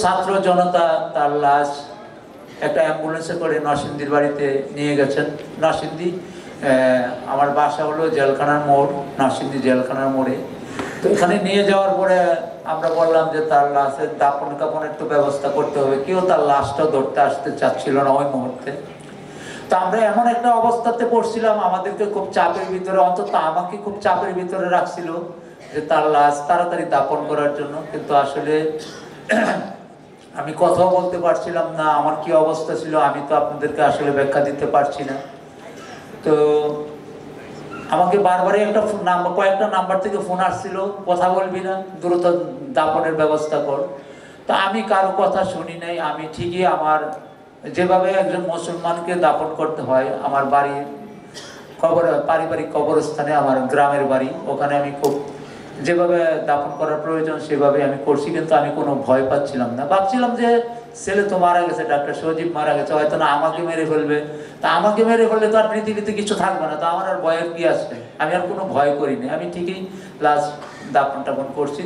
ছাত্র জনতা তার লাশ একটা অ্যাম্বুলেন্সে করে নরসিংদীর বাড়িতে নিয়ে গেছেন। নরসিংদী আমার বাসা হলো জেলখানার মোড়, নরসিংদী জেলখানার মোড়ে। তো এখানে নিয়ে যাওয়ার পরে আমরা বললাম যে তার লাশের দাপন কাপনের তো ব্যবস্থা করতে হবে। কেউ তার লাশটা ধরতে আসতে চাচ্ছিল না ওই মুহূর্তে। তো আমরা এমন একটা অবস্থাতে পড়ছিলাম, আমাদেরকে খুব চাপের ভিতরে, অন্তত আমাকে খুব চাপের ভিতরে রাখছিল যে তার লাশ তাড়াতাড়ি দাপন করার জন্য। কিন্তু আসলে আমি কথাও বলতে পারছিলাম না, আমার কি অবস্থা ছিল আমি তো আপনাদেরকে আসলে ব্যাখ্যা দিতে পারছি না। তো আমাকে বারবারই একটা নাম্বার, কয়েকটা নাম্বার থেকে ফোন আসছিল, কথা বলবি না, দ্রুত দাপনের ব্যবস্থা কর। তো আমি কারো কথা শুনি নাই। আমি ঠিকই আমার যেভাবে একজন মুসলমানকে দাপন করতে হয়, আমার বাড়ির পারিবারিক কবরস্থানে, আমার গ্রামের বাড়ি, ওখানে আমি খুব যেভাবে দাফন করার প্রয়োজন সেভাবে আমি করছি। কিন্তু আমি কোনো ভয় পাচ্ছিলাম না। ভাবছিলাম যে ছেলে তো মারা গেছে, ডাক্তার সজীব মারা গেছে, হয়তো না আমাকে মেরে ফেলবে। তা আমাকে মেরে ফেললে তো আর পৃথিবীতে কিছু থাকবে না, তো আমার আর ভয়ের কি আসবে। আমি আর কোনো ভয় করিনি। আমি ঠিকই লাস্ট দাফন টাপন করছি।